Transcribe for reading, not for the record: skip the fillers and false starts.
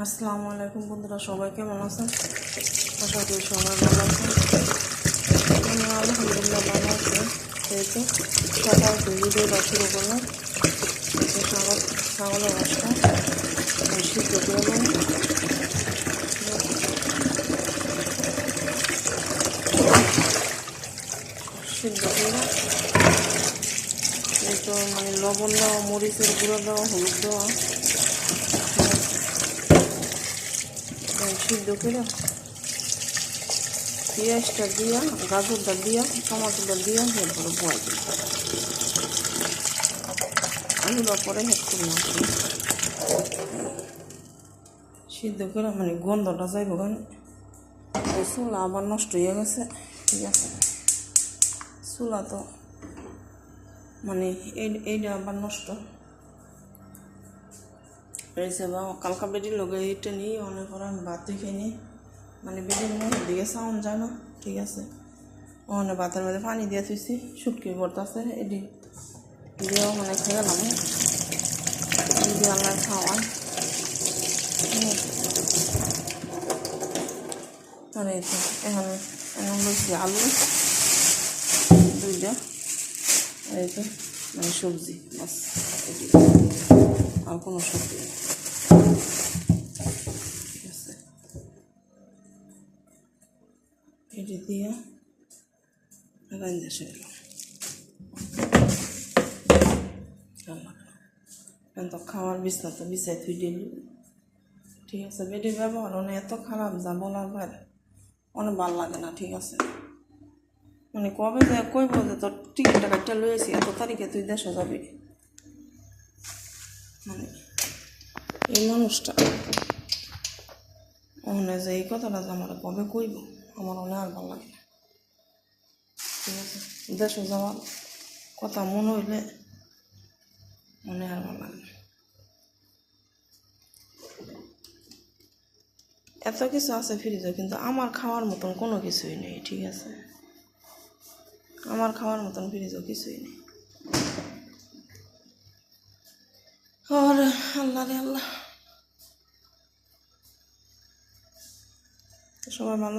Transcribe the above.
আসসালামু আলাইকুম বন্ধুরা, সবাই কেমন আছেন? আশা করি সবাই ভালো আছেন। আমি আলহামদুলিল্লাহ ভালো আছি। এই তো সকাল থেকে ভিডিওটা শুরু করলাম। ছাগলের বাসটা সিদ্ধ করে নেব। সিদ্ধ করে এই তো লবণ দেওয়া, মরিচের গুঁড়ো দেওয়া, হলুদ দেওয়া, সিদ্ধ করে পেঁয়াজটা দিয়া, গাজরটা দিয়া, টমাটোটা দিয়া এরপরে বয় দিই। আলুটা পরে হেড করে আসি সিদ্ধ করে গন্ধটা যাইব। কারণ চুলা আবার নষ্ট হয়ে গেছে। ঠিক আছে, চুলা তো এইটা আবার নষ্ট হয়েছে। বা কালকা বেডির লগে এইটা নিই অনেক পরে আমি ভাত খেয়ে নিই। বেডির মধ্যে দিকে সাউন্ড যায় না। ঠিক আছে, ওখানে ভাতের মধ্যে পানি দিয়ে থুইছি, শুটকি পড়তেছে, এটি দিয়েও খেয়ে গেলাম। যদি আল্লাহ খাওয়ায়। আর এই তো এখানে বলছি আলু দুইটা, এই তো সবজি বাস, এটি আর কোনো সবজি নেই। ঠিক আছে, এটি দিয়ে রান্না সেরে তো খাওয়ার বিছনা তো বিছাই থুই দিলি। ঠিক আছে, বেডির ব্যবহার এত খারাপ যা বলার বাইরে, অনেক ভালো লাগে না। ঠিক আছে, কবে যে কইব যে তোর টিকিটটা কাটটা লইয়েছি, এত তারিখে তুই দেশে যাবি। এই মানুষটা ওখানে যে এই কথাটা যে আমার কবে কইব, আমার অনেক আর ভালো লাগে না। ঠিক আছে, দেশে যাওয়ার কথা মনে হইলে মনে আর ভালো লাগে না। এত কিছু আছে ফ্রিজে, কিন্তু আমার খাওয়ার মতন কোনো কিছুই নেই। ঠিক আছে, আমার খাওয়ার মতন ফ্রিজে কিছুই নেই। আর আল্লাহ রে আল্লাহ, সবাই ভালো।